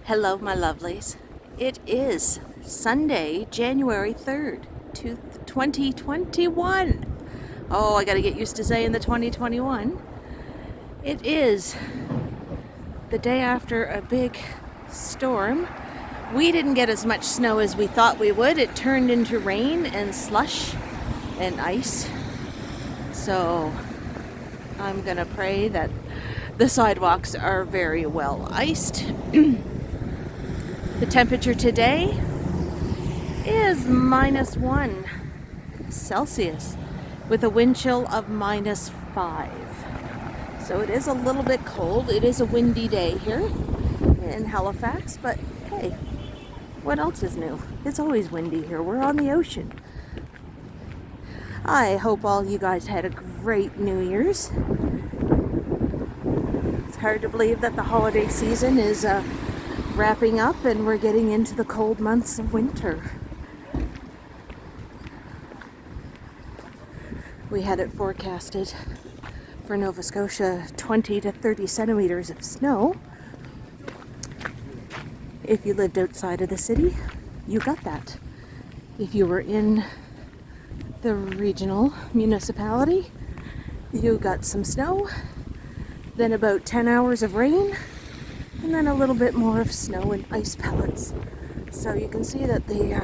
Hello, my lovelies. It is Sunday, January 3rd, 2021. Oh, I gotta get used to saying the 2021. It is the day after a big storm. We didn't get as much snow as we thought we would. It turned into rain and slush and ice. So I'm gonna pray that the sidewalks are very well iced. The temperature today is -1 Celsius with a wind chill of -5. So it is a little bit cold. It is a windy day here in Halifax, but hey, what else is new? It's always windy here. We're on the ocean. I hope all you guys had a great New Year's. It's hard to believe that the holiday season is wrapping up and we're getting into the cold months of winter. We had it forecasted for Nova Scotia 20 to 30 centimeters of snow. If you lived outside of the city, you got that. If you were in the regional municipality, you got some snow, then about 10 hours of rain, and then a little bit more of snow and ice pellets. So you can see that the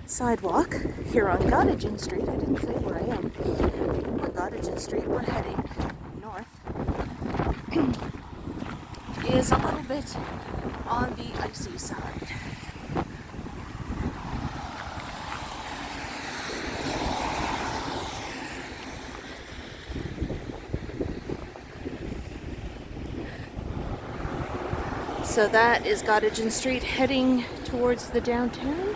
sidewalk here on Gottingen Street, I didn't say where I am, on Gottingen Street, we're heading north, is a little bit on the icy side. So that is Gottingen Street heading towards the downtown.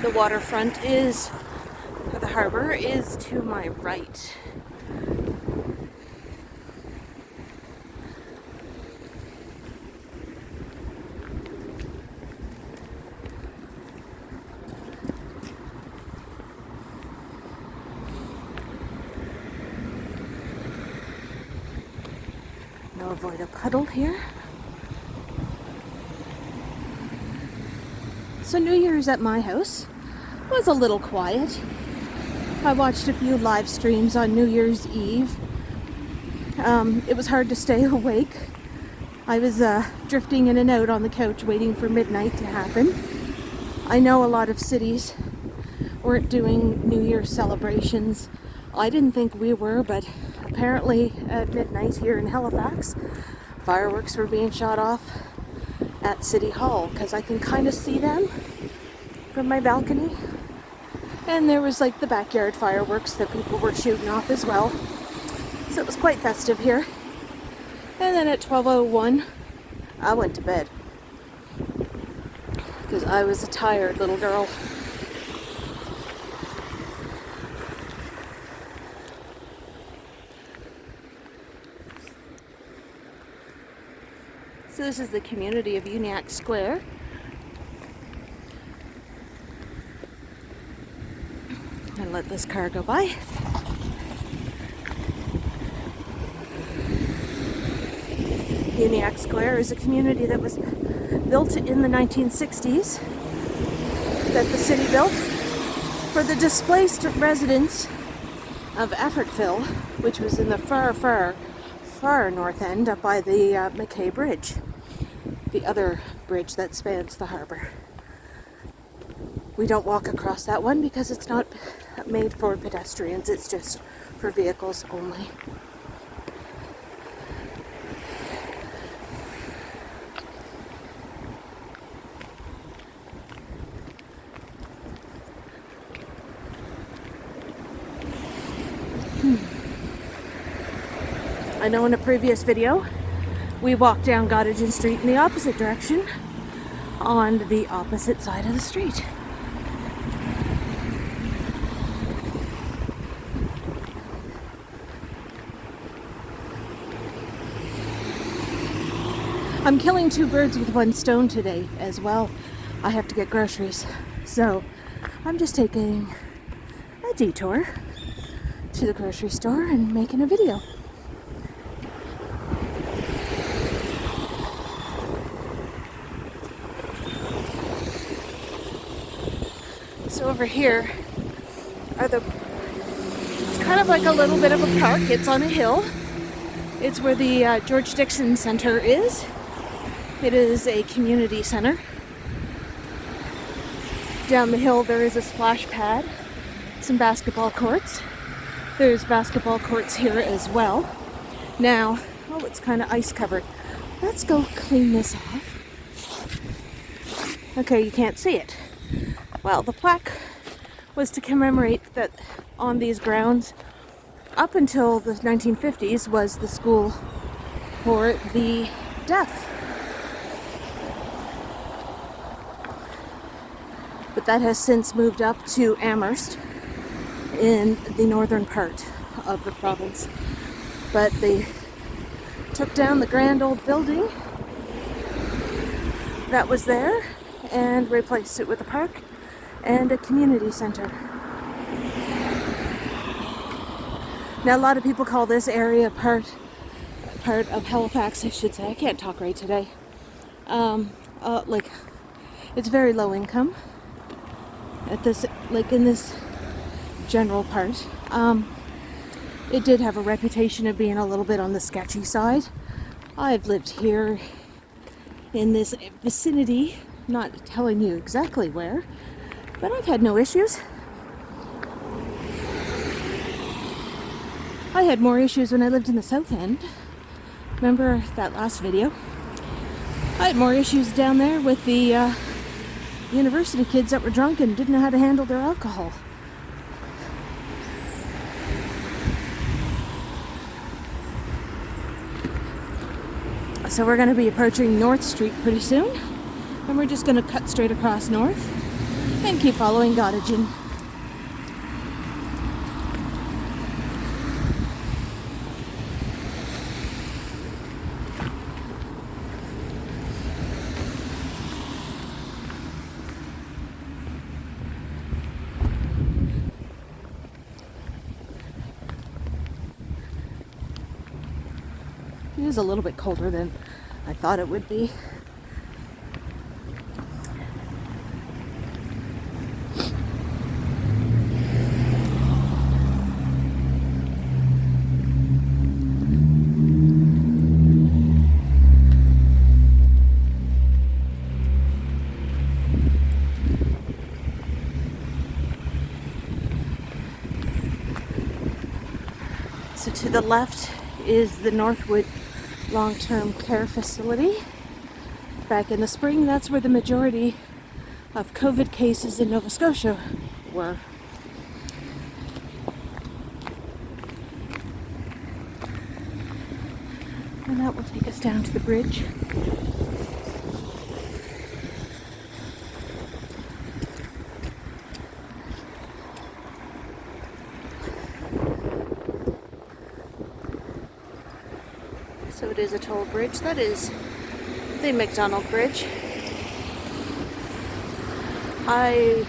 The waterfront is, or the harbor is to my right. No avoid a puddle here. So New Year's at my house was a little quiet. I watched a few live streams on New Year's Eve. It was hard to stay awake. I was drifting in and out on the couch waiting for midnight to happen. I know a lot of cities weren't doing New Year's celebrations. I didn't think we were, but apparently at midnight here in Halifax, fireworks were being shot off at City Hall because I can kind of see them from my balcony. And there was like the backyard fireworks that people were shooting off as well. So it was quite festive here. And then at 12:01, I went to bed because I was a tired little girl. So this is the community of Uniac Square. And let this car go by. Uniac Square is a community that was built in the 1960s, that the city built for the displaced residents of Agricola, which was in the far Northend up by the McKay Bridge, the other bridge that spans the harbor. We don't walk across that one because it's not made for pedestrians, it's just for vehicles only. I know in a previous video we walked down Gottingen Street in the opposite direction on the opposite side of the street. I'm killing two birds with one stone today as well. I have to get groceries, so I'm just taking a detour to the grocery store and making a video. So over here are it's kind of like a little bit of a park. It's on a hill. It's where the George Dixon Center is. It is a community center. Down the hill there is a splash pad, some basketball courts. There's basketball courts here as well. Now, oh, it's kind of ice covered. Let's go clean this off. Okay, you can't see it. Well, the plaque was to commemorate that on these grounds, up until the 1950s, was the school for the deaf. But that has since moved up to Amherst in the northern part of the province. But they took down the grand old building that was there and replaced it with a park and a community center. Now, a lot of people call this area part of Halifax, I should say. I can't talk right today. Like, it's very low income at this, like in this general part. It did have a reputation of being a little bit on the sketchy side. I've lived here in this vicinity, not telling you exactly where, but I've had no issues. I had more issues when I lived in the South End. Remember that last video? I had more issues down there with the university kids that were drunk and didn't know how to handle their alcohol. So we're going to be approaching North Street pretty soon, and we're just going to cut straight across north and keep following Gottingen. It is a little bit colder than I thought it would be. So to the left is the Northwood long-term care facility. Back in the spring, that's where the majority of COVID cases in Nova Scotia were. And that will take us down to the bridge. So it is a toll bridge. That is the McDonald Bridge. I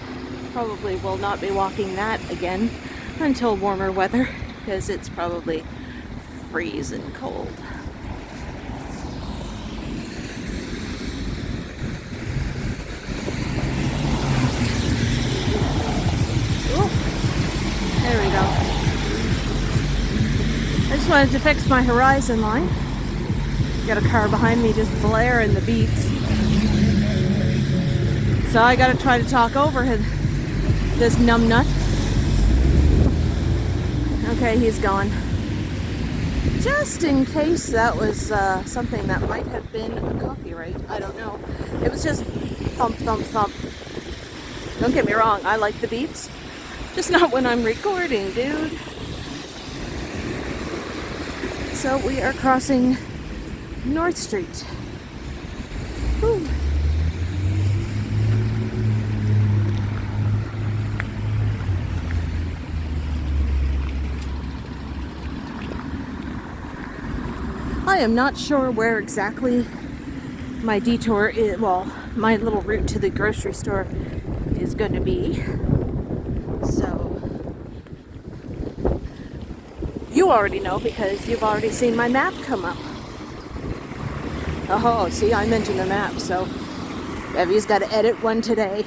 probably will not be walking that again until warmer weather, because it's probably freezing cold. Ooh, there we go. I just wanted to fix my horizon line. Got a car behind me just blaring the beats. So I gotta try to talk over this numbnut. Okay, he's gone. Just in case that was something that might have been a copyright. I don't know. It was just thump, thump, thump. Don't get me wrong, I like the beats. Just not when I'm recording, dude. So we are crossing North Street. Whew. I am not sure where exactly my detour is, well, my little route to the grocery store is going to be. So you already know because you've already seen my map come up. Oh, see, I mentioned the map, so Evie's got to edit one today.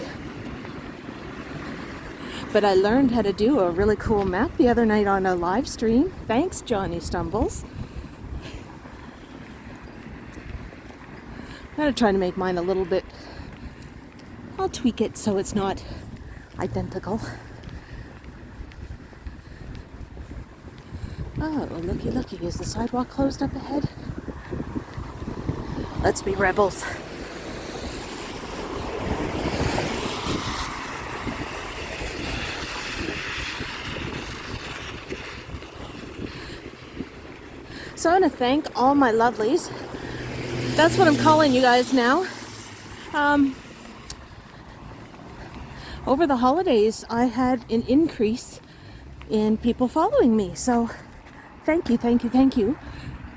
But I learned how to do a really cool map the other night on a live stream. Thanks, Johnny Stumbles. I'm going to try to make mine a little bit, I'll tweak it so it's not identical. Oh, looky, looky. Is the sidewalk closed up ahead? Let's be rebels. So I want to thank all my lovelies. That's what I'm calling you guys now. Over the holidays, I had an increase in people following me. So thank you, thank you, thank you.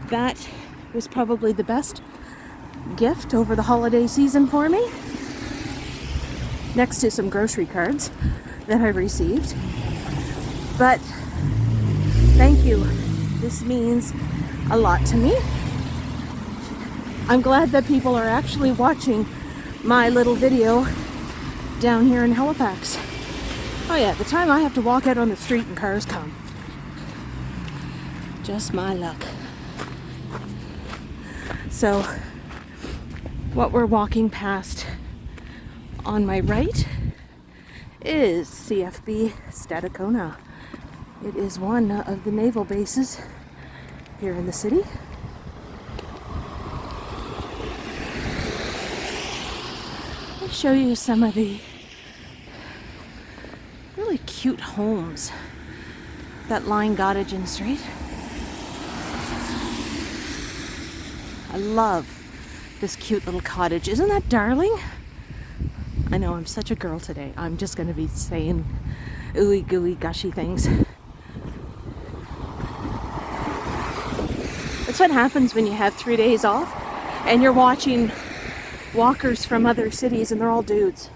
That was probably the best gift over the holiday season for me. Next to some grocery cards that I received. But thank you. This means a lot to me. I'm glad that people are actually watching my little video down here in Halifax. Oh yeah, the time I have to walk out on the street and cars come. Just my luck. So, what we're walking past on my right is CFB Stadacona. It is one of the naval bases here in the city. I'll show you some of the really cute homes that line Gottingen St. I love this cute little cottage. Isn't that darling? I know, I'm such a girl today. I'm just going to be saying ooey gooey gushy things. That's what happens when you have 3 days off and you're watching walkers from other cities and they're all dudes.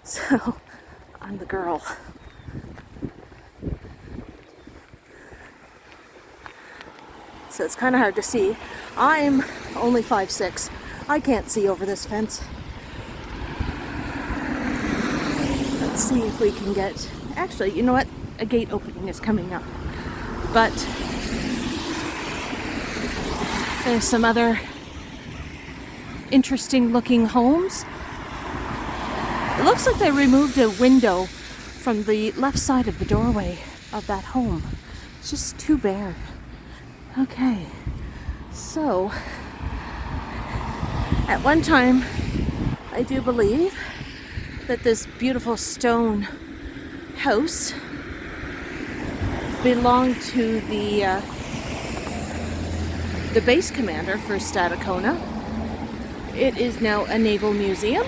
So, I'm the girl. So it's kind of hard to see. I'm only 5'6". I can't see over this fence. Let's see if we can get... Actually, you know what? A gate opening is coming up. But there's some other interesting looking homes. It looks like they removed a window from the left side of the doorway of that home. It's just too bare. Okay, so at one time, I do believe that this beautiful stone house belonged to the base commander for Stadacona. It is now a naval museum.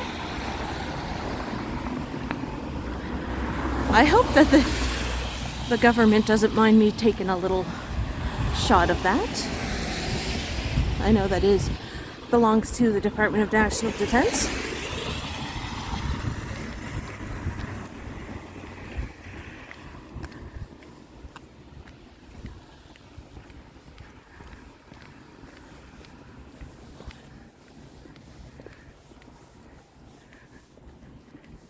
I hope that the government doesn't mind me taking a little shot of that. I know that belongs to the Department of National Defense.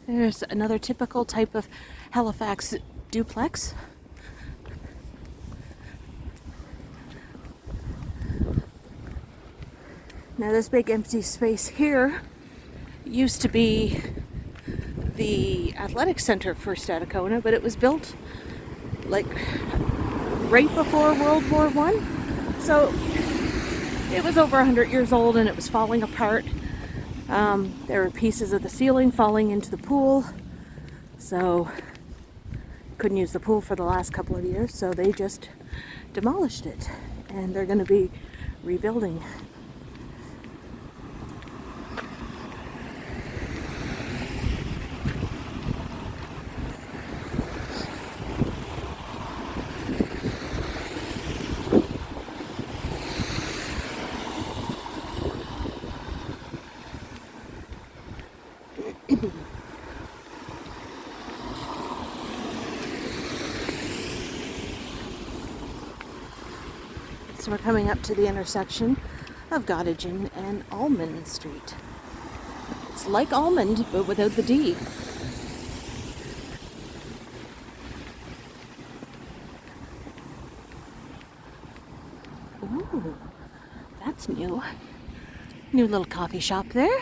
There's another typical type of Halifax duplex. Now this big empty space here used to be the athletic center for Stadacona, but it was built like right before World War I. So it was over 100 years old and it was falling apart. There were pieces of the ceiling falling into the pool, so couldn't use the pool for the last couple of years, so they just demolished it and they're going to be rebuilding. So we're coming up to the intersection of Gottingen and Almond Street. It's like almond, but without the D. Ooh, that's new. New little coffee shop there.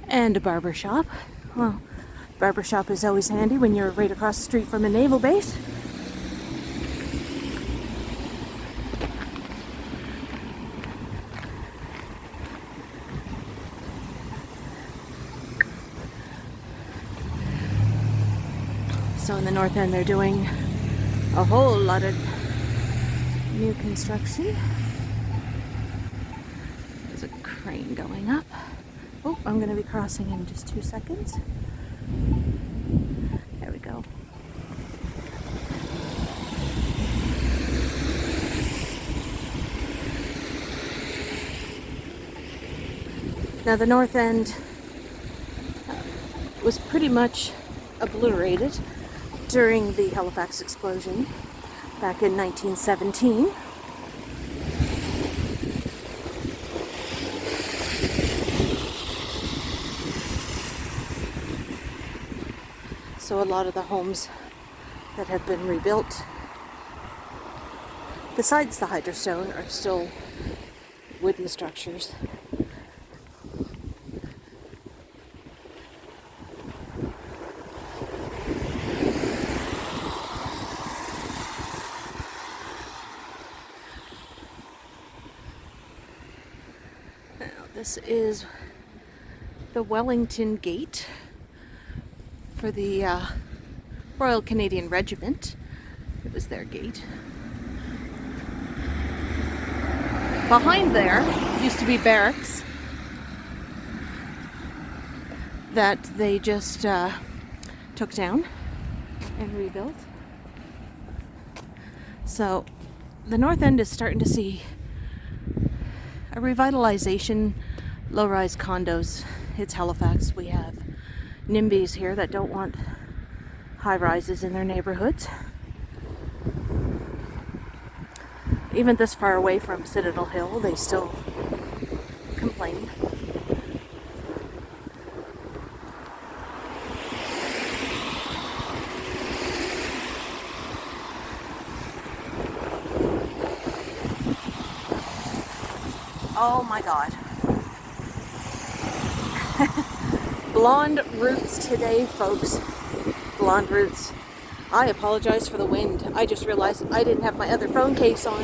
And a barber shop. Well, barber shop is always handy when you're right across the street from a naval base. So in the North End they're doing a whole lot of new construction. There's a crane going up. Oh, I'm going to be crossing in just 2 seconds. There we go. Now the North End was pretty much obliterated during the Halifax explosion back in 1917. So a lot of the homes that have been rebuilt, besides the Hydrostone, are still wooden structures. Now, this is the Wellington Gate for the Royal Canadian Regiment. It was their gate. Behind there used to be barracks that they just took down and rebuilt. So the North End is starting to see a revitalization, low-rise condos. It's Halifax. We have NIMBYs here that don't want high-rises in their neighborhoods. Even this far away from Citadel Hill, they still complain. Oh my God. Blonde roots today, folks. Blonde roots. I apologize for the wind. I just realized I didn't have my other phone case on.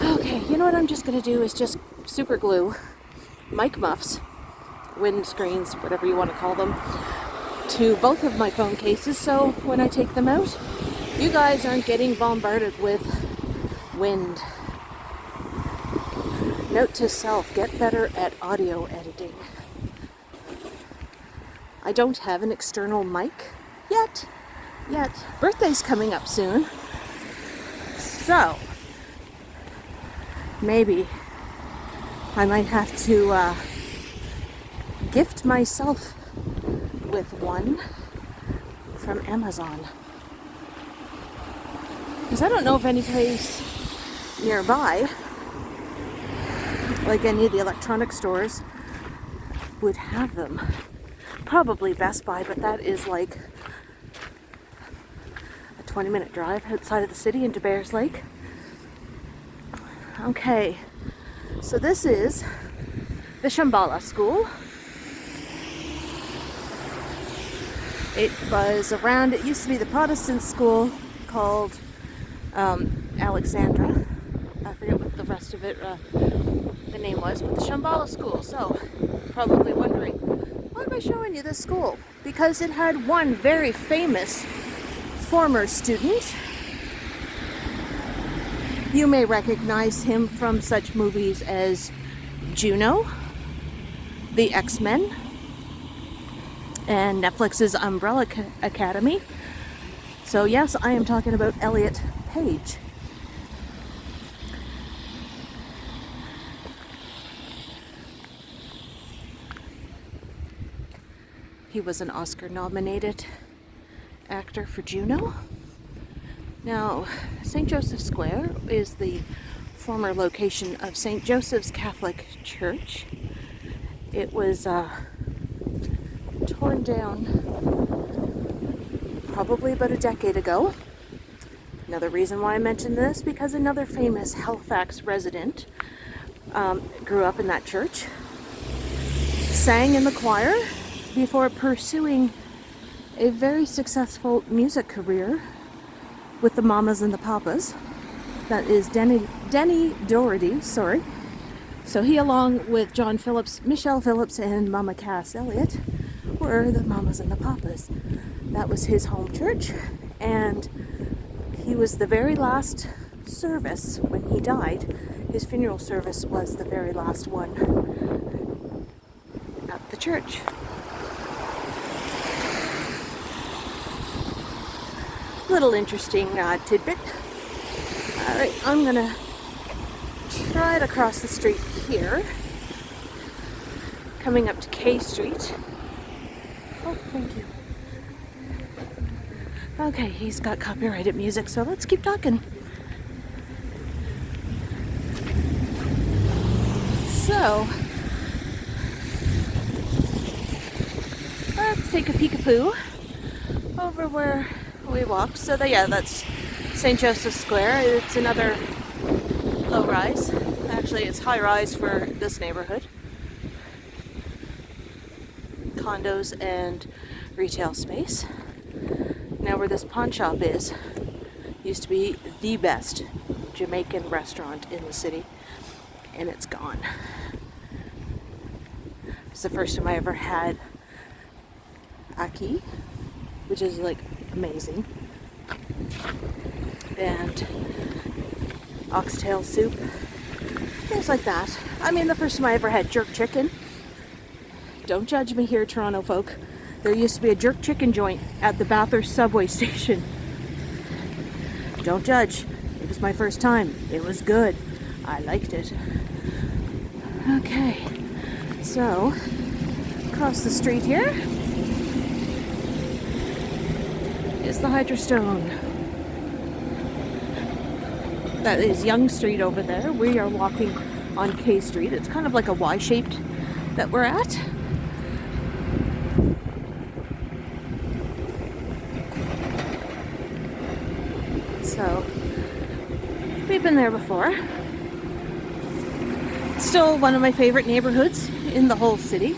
Okay, you know what I'm just going to do is just super glue mic muffs, wind screens, whatever you want to call them, to both of my phone cases, so when I take them out, you guys aren't getting bombarded with wind. Note to self, get better at audio editing. I don't have an external mic yet. Birthday's coming up soon. So, maybe I might have to gift myself with one from Amazon. Because I don't know of any place nearby, like any of the electronic stores, would have them. Probably Best Buy, but that is like a 20-minute drive outside of the city into Bears Lake. Okay, so this is the Shambhala School. It was around, it used to be the Protestant school called Alexandra. I forget what the rest of it, the name was, but the Shambhala School. So, probably wondering, why am I showing you this school? Because it had one very famous former student. You may recognize him from such movies as Juno, the X-Men, and Netflix's Umbrella Academy. So yes, I am talking about Elliot Page. He was an Oscar-nominated actor for Juno. Now, St. Joseph's Square is the former location of St. Joseph's Catholic Church. It was torn down probably about a decade ago, Another reason why I mentioned this, because another famous Halifax resident grew up in that church, sang in the choir before pursuing a very successful music career with the Mamas and the Papas. That is Denny Doherty, sorry. So he, along with John Phillips, Michelle Phillips, and Mama Cass Elliott, were the Mamas and the Papas. That was his home church, and he was the very last service when he died. His funeral service was the very last one at the church. Little interesting tidbit. Alright, I'm gonna try to cross the street here, coming up to K Street. Oh, thank you. Okay, he's got copyrighted music, so let's keep talking. So, let's take a peek-a-poo over where we walked. So that's St. Joseph's Square. It's another low-rise. Actually, it's high-rise for this neighborhood. Condos and retail space. Now where this pawn shop is, used to be the best Jamaican restaurant in the city, and it's gone. It's the first time I ever had ackee, which is like amazing, and oxtail soup, things like that. I mean, the first time I ever had jerk chicken. Don't judge me here, Toronto folk. There used to be a jerk chicken joint at the Bathurst subway station. Don't judge. It was my first time. It was good. I liked it. Okay, so across the street here is the Hydrostone. That is Yonge Street over there. We are walking on K Street. It's kind of like a Y-shaped that we're at. So, we've been there before. Still one of my favorite neighborhoods in the whole city.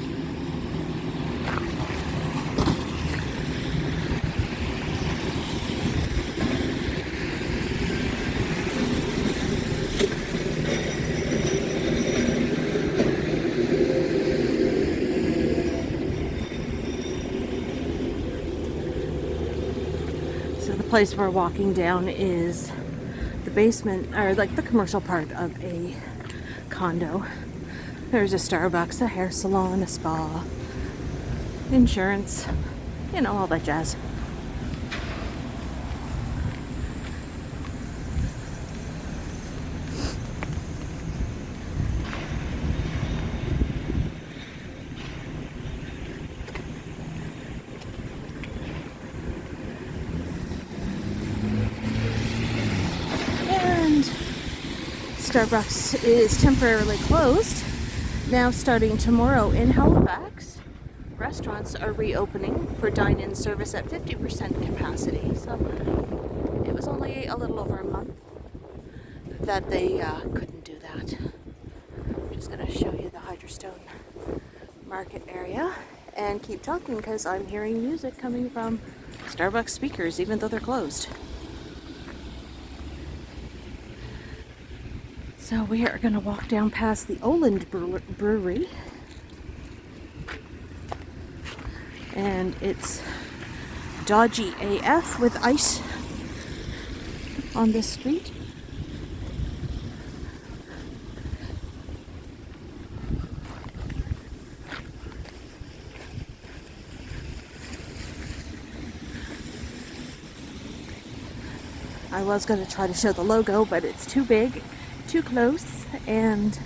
The place we're walking down is the basement, or like the commercial part of a condo. There's a Starbucks, a hair salon, a spa, insurance, you know, all that jazz. Starbucks is temporarily closed. Now starting tomorrow in Halifax, restaurants are reopening for dine-in service at 50% capacity. So it was only a little over a month that they couldn't do that. I'm just going to show you the Hydrostone market area and keep talking because I'm hearing music coming from Starbucks speakers even though they're closed. So we are going to walk down past the Oland Brewery, and it's dodgy AF with ice on this street. I was going to try to show the logo, but it's too big, too close, and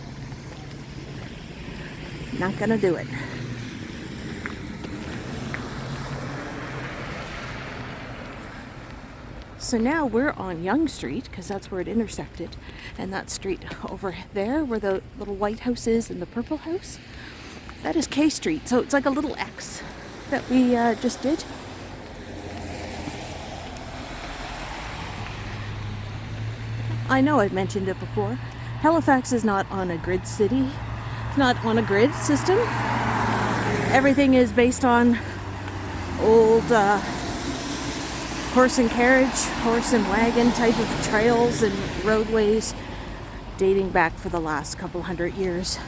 not gonna do it. So now we're on Yonge Street because that's where it intersected, and that street over there where the little white house is and the purple house, that is K Street. So it's like a little X that we just did. I know I've mentioned it before. Halifax is not on a grid city. It's not on a grid system. Everything is based on old horse and carriage, horse and wagon type of trails and roadways dating back for the last couple hundred years.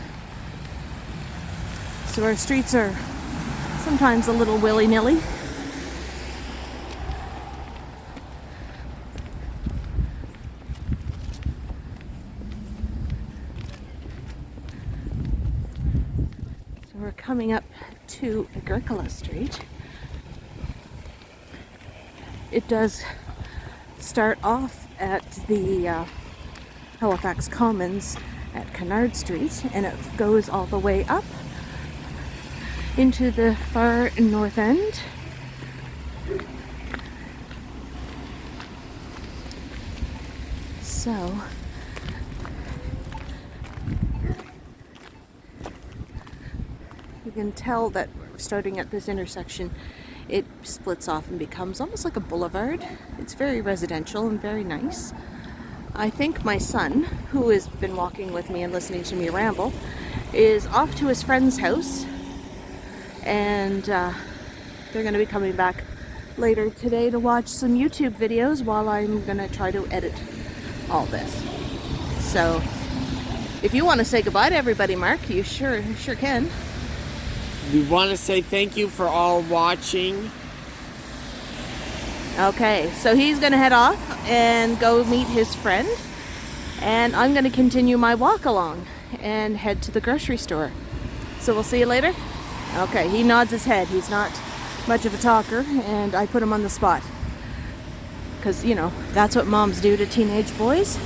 So our streets are sometimes a little willy-nilly. So we're coming up to Agricola Street. It does start off at the Halifax Commons at Canard Street, and it goes all the way up into the far north end. So you can tell that starting at this intersection, it splits off and becomes almost like a boulevard. It's very residential and very nice. I think my son, who has been walking with me and listening to me ramble, is off to his friend's house, and they're going to be coming back later today to watch some YouTube videos while I'm going to try to edit all this. So if you want to say goodbye to everybody, Mark, you sure can. We want to say thank you for all watching. Okay, so he's going to head off and go meet his friend, and I'm going to continue my walk along and head to the grocery store. So we'll see you later. Okay, he nods his head. He's not much of a talker, and I put him on the spot because, you know, that's what moms do to teenage boys.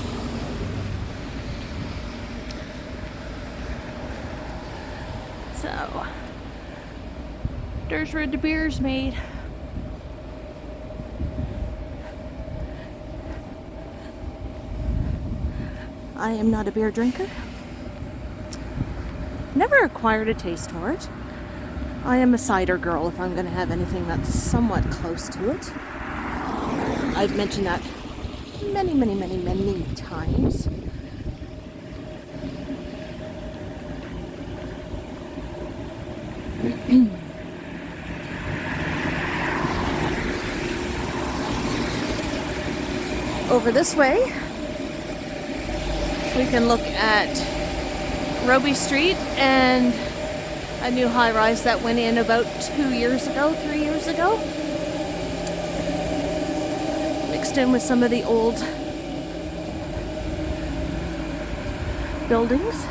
So there's where the beer's made. I am not a beer drinker. Never acquired a taste for it. I am a cider girl if I'm going to have anything that's somewhat close to it. I've mentioned that many times. Over this way, we can look at Roby Street and a new high-rise that went in about 3 years ago. Mixed in with some of the old buildings.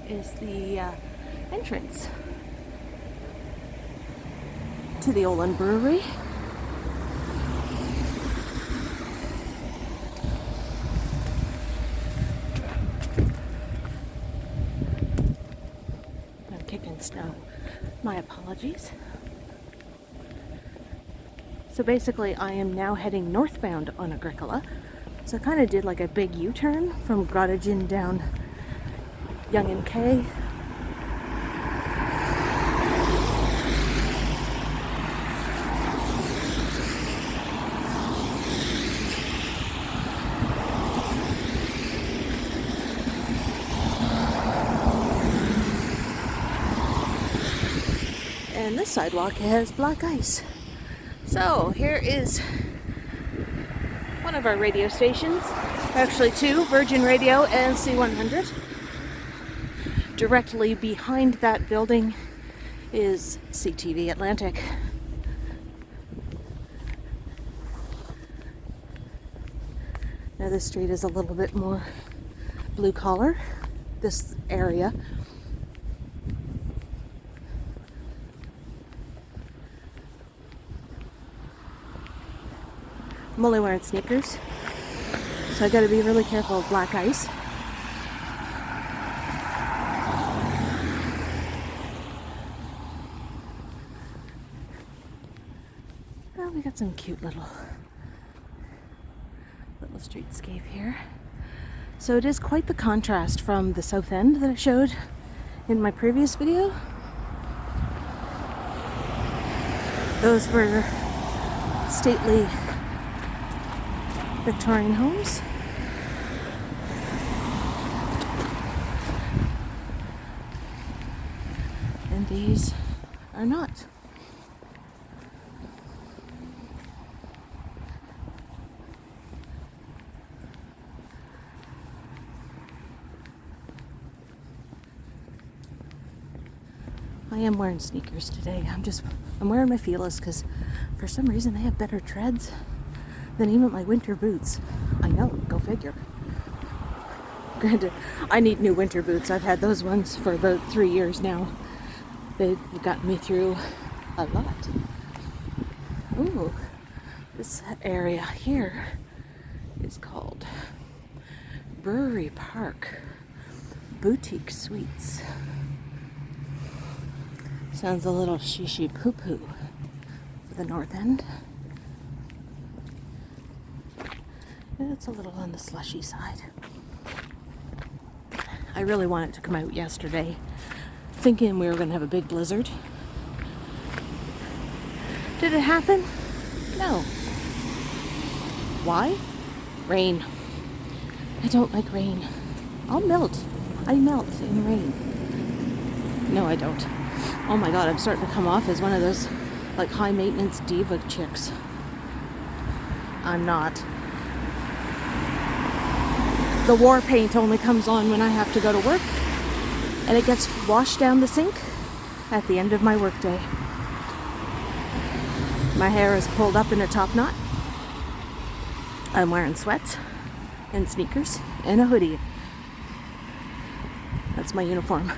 Is the entrance to the Olin Brewery. I'm kicking snow. My apologies. So basically I am now heading northbound on Agricola. So I kind of did like a big U-turn from Gottingen down Young and K. And this sidewalk has black ice. So here is one of our radio stations, actually two, Virgin Radio and C100. Directly behind that building is CTV Atlantic. Now this street is a little bit more blue collar, this area. I'm only wearing sneakers, so I gotta be really careful of black ice. got some cute little streetscape here. So it is quite the contrast from the south end that I showed in my previous video. Those were stately Victorian homes. And these are not. I am wearing sneakers today. I'm wearing my Fila's because for some reason they have better treads than even my winter boots. I know, go figure. Granted, I need new winter boots. I've had those ones for about 3 years now. They've gotten me through a lot. Ooh, this area here is called Brewery Park Boutique Suites. Sounds a little shishi poo poo for the north end. It's a little on the slushy side. I really wanted to come out yesterday, thinking we were going to have a big blizzard. Did it happen? No. Why? Rain. I don't like rain. I'll melt. I melt in rain. No, I don't. Oh my god, I'm starting to come off as one of those like high maintenance diva chicks. I'm not. The war paint only comes on when I have to go to work, and it gets washed down the sink at the end of my workday. My hair is pulled up in a top knot. I'm wearing sweats and sneakers and a hoodie. That's my uniform.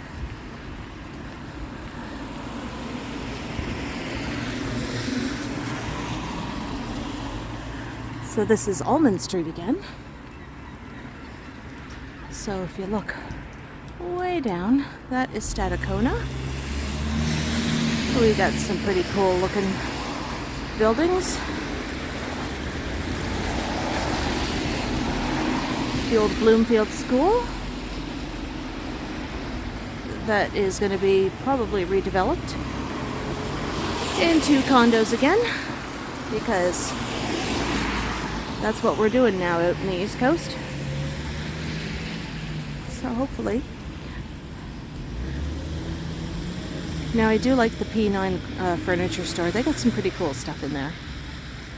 So this is Almond Street again. So if you look way down, that is Stadacona. We got some pretty cool looking buildings. The old Bloomfield School that is going to be probably redeveloped into condos again, because that's what we're doing now out in the East Coast. So hopefully. Now I do like the P9 furniture store. They got some pretty cool stuff in there.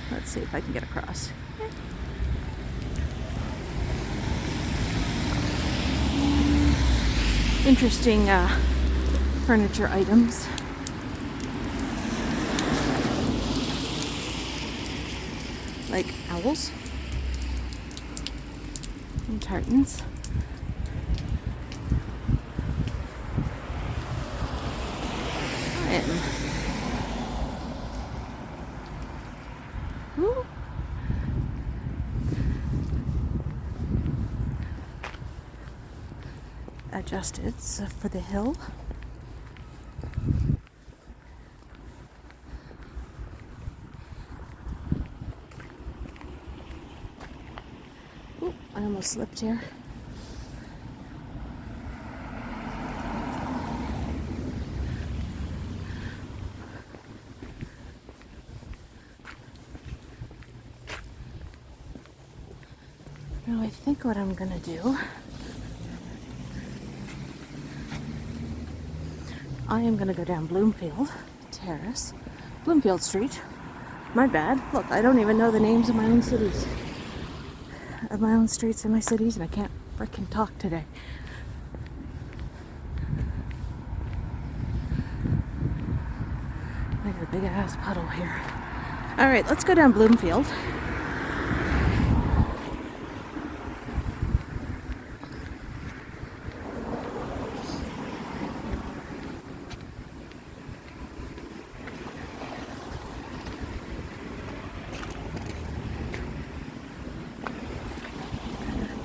Let's see if I can get across. Interesting furniture items. Like owls and tartans. Ooh. Adjusted for the hill. Ooh, I almost slipped here. Now I think what I'm gonna do, I am gonna go down Bloomfield Terrace, Bloomfield Street. My bad. Look, I don't even know the names of my own cities, of my own streets in my cities, and I can't frickin' talk today. I got a big ass puddle here. All right, let's go down Bloomfield.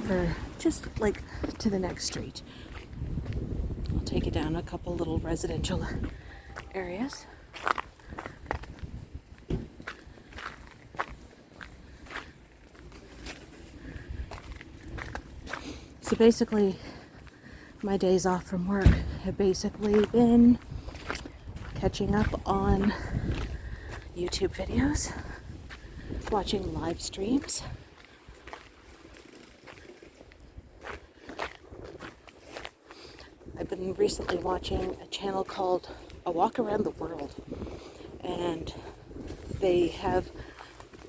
For just like to the next street. I'll take it down a couple little residential areas. So basically, my days off from work have basically been catching up on YouTube videos, watching live streams, I've been recently watching a channel called A Walk Around the World, and they have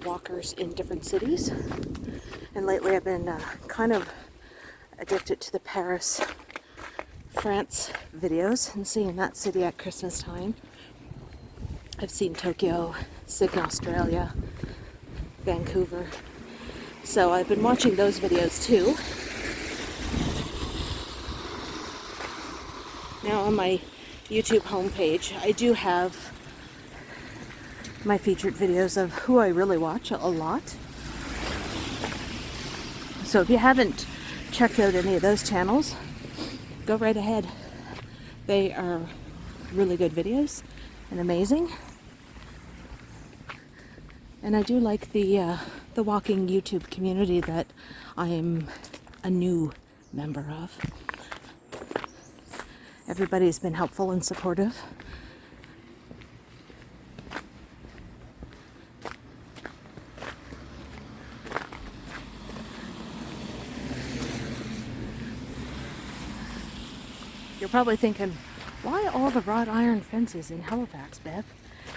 walkers in different cities, and lately I've been kind of addicted to the Paris, France videos and seeing that city at Christmas time. I've seen Tokyo, Sydney, Australia, Vancouver, so I've been watching those videos too. Now on my YouTube homepage, I do have my featured videos of who I really watch a lot. So if you haven't checked out any of those channels, go right ahead. They are really good videos and amazing. And I do like the walking YouTube community that I'm a new member of. Everybody's been helpful and supportive. You're probably thinking, why all the wrought iron fences in Halifax, Bev?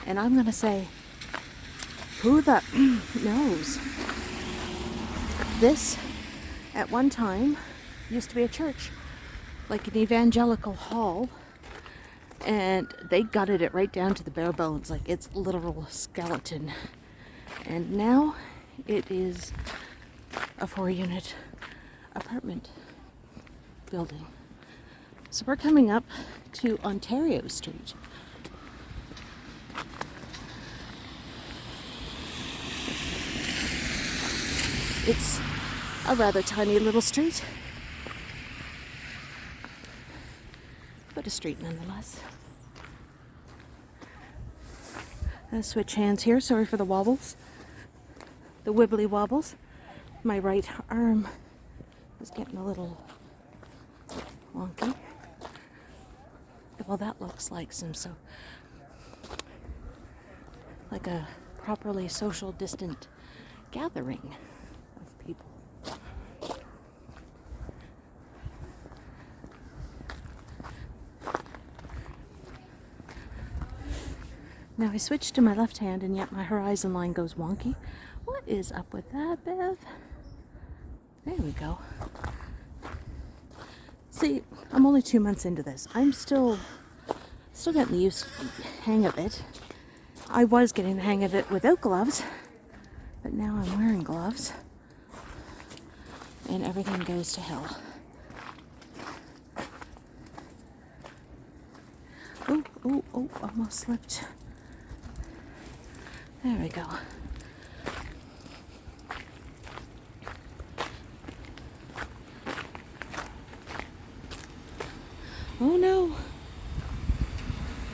And I'm going to say, who the knows? This, at one time, used to be a church, like an evangelical hall, and they gutted it right down to the bare bones, like it's literal skeleton. And now it is a 4-unit apartment building. So we're coming up to Ontario Street. It's a rather tiny little street, but a street nonetheless. I'll switch hands here. Sorry for the wobbles, the wibbly wobbles. My right arm is getting a little wonky. Well, that looks like like a properly social distant gathering of people. Now I switched to my left hand and yet my horizon line goes wonky. What is up with that, Bev? There we go. See, I'm only 2 months into this. I'm still getting the hang of it. I was getting the hang of it without gloves, but now I'm wearing gloves and everything goes to hell. Oh, almost slipped. There we go. Oh no!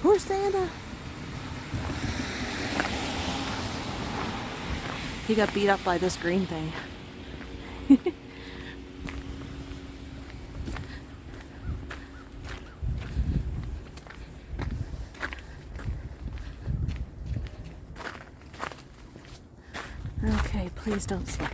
Poor Santa! He got beat up by this green thing. Okay, please don't slip.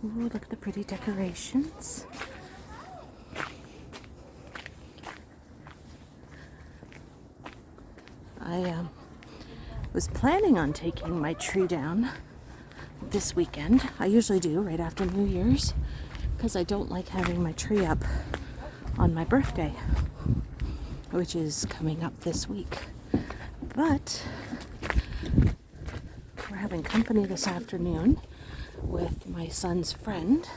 Ooh, look at the pretty decorations. I was planning on taking my tree down this weekend. I usually do right after New Year's because I don't like having my tree up on my birthday, which is coming up this week. But we're having company this afternoon with my son's friend,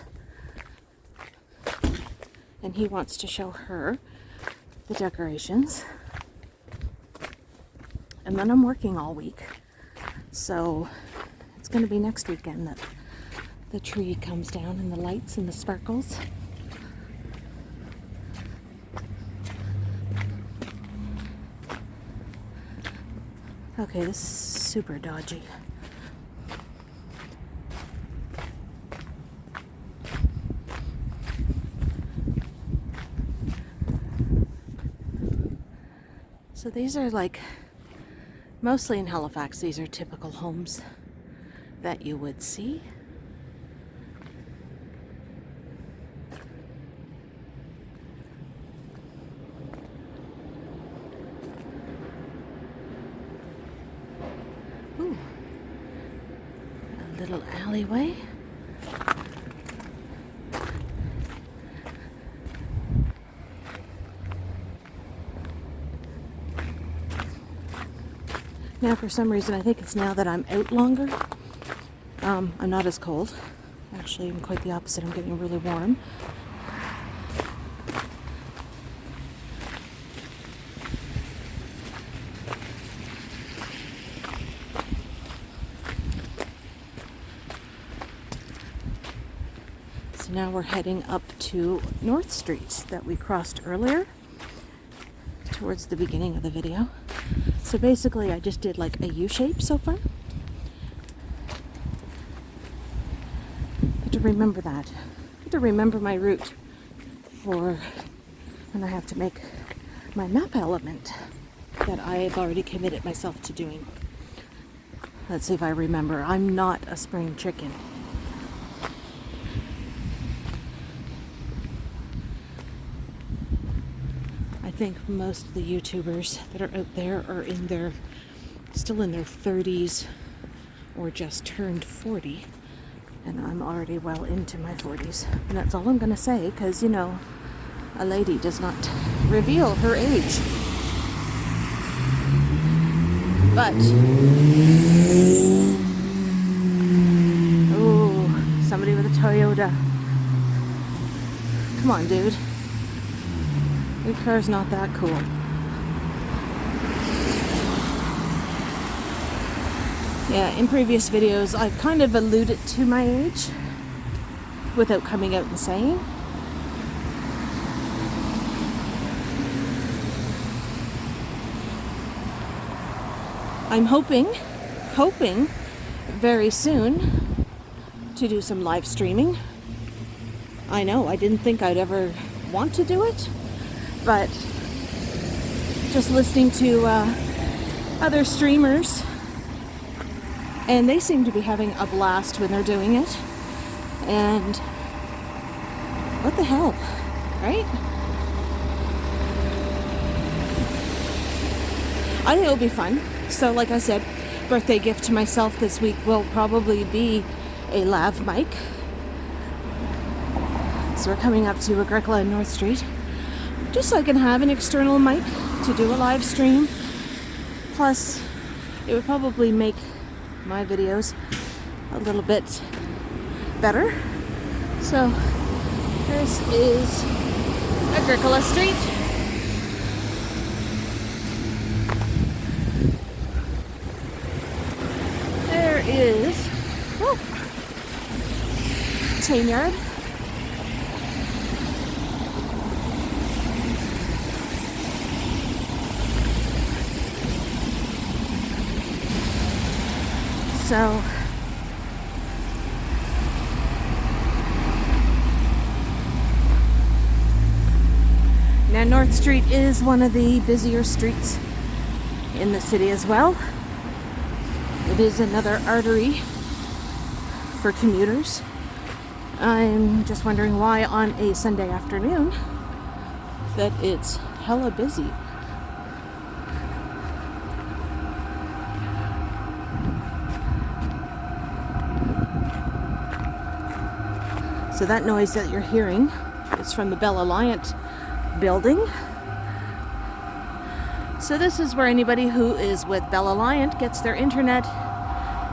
and he wants to show her the decorations. And then I'm working all week, so it's going to be next weekend that the tree comes down and the lights and the sparkles. Okay, this is super dodgy. So these are like, mostly in Halifax, these are typical homes that you would see. Ooh, a little alleyway. Now, for some reason, I think it's now that I'm out longer, I'm not as cold. Actually, I'm quite the opposite. I'm getting really warm. So now we're heading up to North Street that we crossed earlier, towards the beginning of the video. So basically, I just did like a U-shape so far. Have to remember that. Have to remember my route for when I have to make my map element that I've already committed myself to doing. Let's see if I remember. I'm not a spring chicken. I think most of the YouTubers that are out there are still in their 30s or just turned 40, and I'm already well into my 40s. And that's all I'm going to say, because, you know, a lady does not reveal her age. But, oh, somebody with a Toyota. Come on, dude. Your car's not that cool. Yeah, in previous videos, I've kind of alluded to my age without coming out and saying. I'm hoping very soon to do some live streaming. I know, I didn't think I'd ever want to do it. But just listening to other streamers, and they seem to be having a blast when they're doing it. And what the hell, right? I think it'll be fun. So like I said, birthday gift to myself this week will probably be a lav mic. So we're coming up to Agricola and North Street, just so I can have an external mic to do a live stream. Plus, it would probably make my videos a little bit better. So, this is Agricola Street. There is chain yard. So now North Street is one of the busier streets in the city as well. It is another artery for commuters. I'm just wondering why on a Sunday afternoon that it's hella busy. So that noise that you're hearing is from the Bell Alliant building. So this is where anybody who is with Bell Alliant gets their internet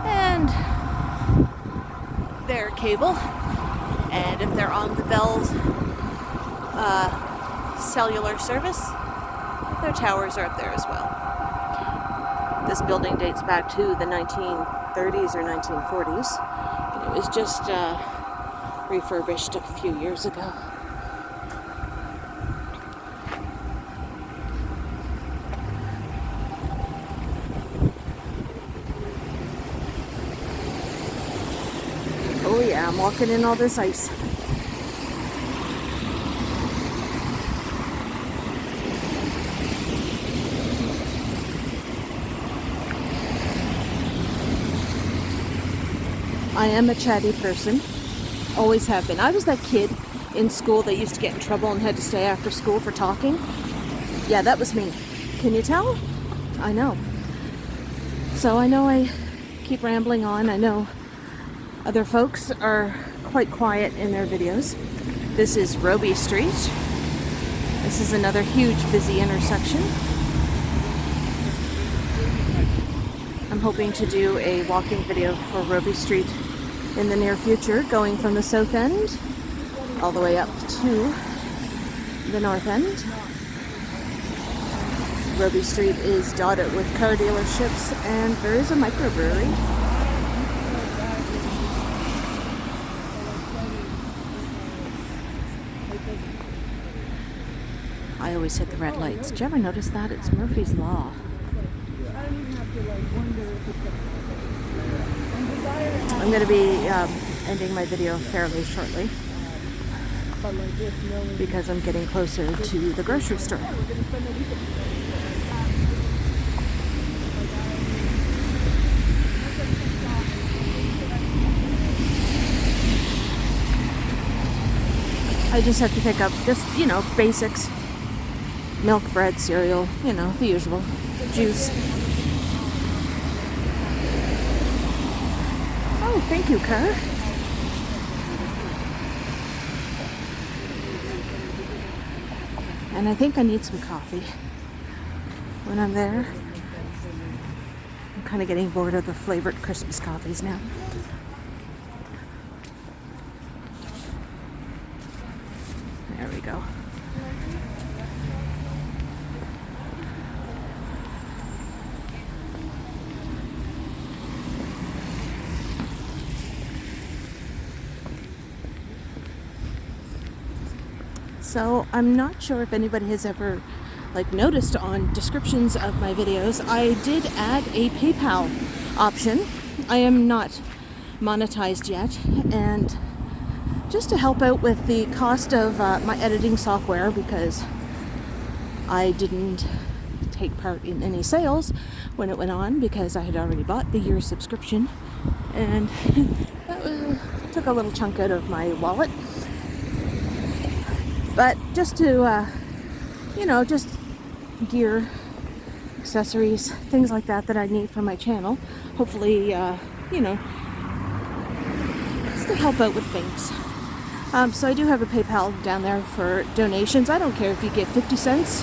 and their cable. And if they're on the Bell's cellular service, their towers are up there as well. This building dates back to the 1930s or 1940s. And it was just refurbished a few years ago. I'm walking in all this ice. I am a chatty person. Always have been. I was that kid in school that used to get in trouble and had to stay after school for talking. Yeah, that was me. Can you tell? I know. So I know I keep rambling on. I know other folks are quite quiet in their videos. This is Robie Street. This is another huge busy intersection. I'm hoping to do a walking video for Robie Street in the near future, going from the south end all the way up to the north end. Robie Street is dotted with car dealerships, and there is a microbrewery. I always hit the red lights. Did you ever notice that? It's Murphy's Law. I'm going to be ending my video fairly shortly because I'm getting closer to the grocery store. I just have to pick up just, basics. Milk, bread, cereal, the usual. Juice. Oh, thank you, car. And I think I need some coffee when I'm there. I'm kind of getting bored of the flavored Christmas coffees now. There we go. So I'm not sure if anybody has ever noticed on descriptions of my videos, I did add a PayPal option. I am not monetized yet, and just to help out with the cost of my editing software, because I didn't take part in any sales when it went on because I had already bought the year's subscription, and that took a little chunk out of my wallet. But just to, just gear, accessories, things like that I need for my channel. Hopefully, just to help out with things. So I do have a PayPal down there for donations. I don't care if you give 50 cents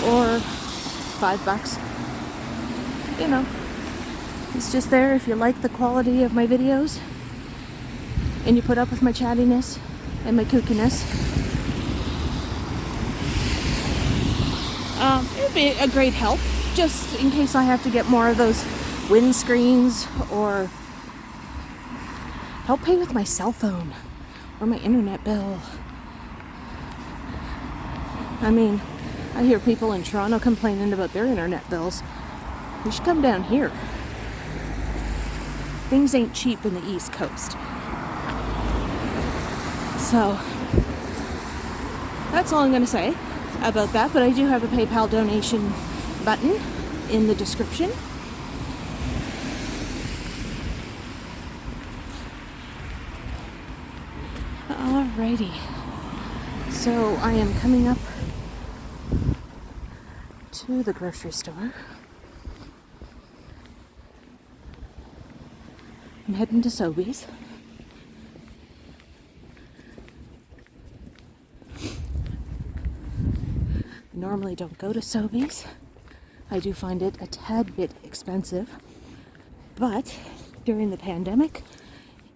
or $5. It's just there if you like the quality of my videos and you put up with my chattiness and my kookiness. It'd be a great help, just in case I have to get more of those windscreens, or help pay with my cell phone or my internet bill. I mean, I hear people in Toronto complaining about their internet bills. You should come down here. Things ain't cheap in the East Coast. So, that's all I'm going to say about that, but I do have a PayPal donation button in the description. Alrighty, so I am coming up to the grocery store. I'm heading to Sobeys. Normally don't go to Sobeys. I do find it a tad bit expensive, but during the pandemic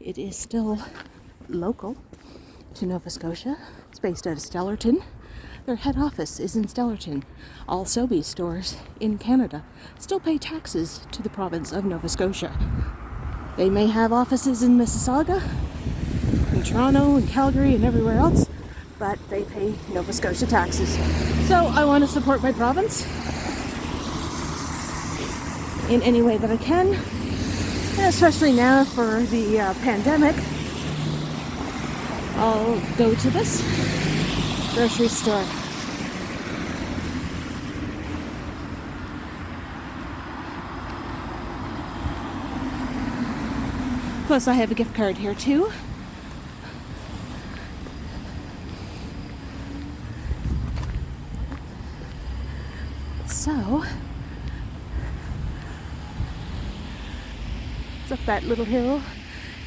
it is still local to Nova Scotia. It's based out of Stellarton. Their head office is in Stellarton. All Sobeys stores in Canada still pay taxes to the province of Nova Scotia. They may have offices in Mississauga, in Toronto, and Calgary, and everywhere else, but they pay Nova Scotia taxes. So I want to support my province in any way that I can, and especially now for the pandemic. I'll go to this grocery store. Plus I have a gift card here too. So, it's up that little hill.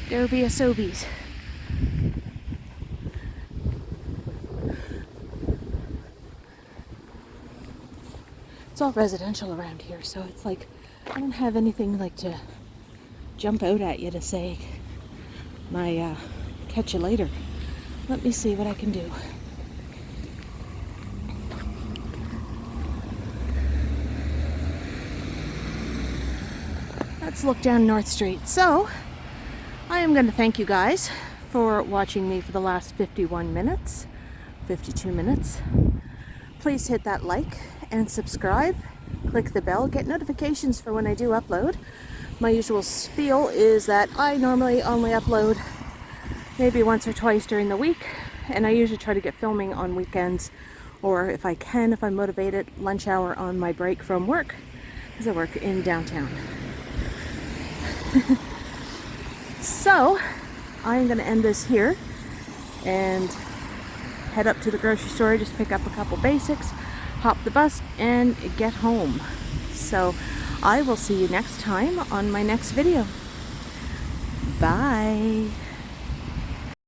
There be a Sobeys. It's all residential around here, so it's like I don't have anything like to jump out at you to say my catch you later. Let me see what I can do. Let's look down North Street. So, I am going to thank you guys for watching me for the last 51 minutes, 52 minutes. Please hit that like and subscribe. Click the bell, get notifications for when I do upload. My usual spiel is that I normally only upload maybe once or twice during the week, and I usually try to get filming on weekends, or if I can, if I'm motivated, lunch hour on my break from work, because I work in downtown. So, I'm going to end this here and head up to the grocery store, just pick up a couple basics, hop the bus, and get home. So, I will see you next time on my next video. Bye!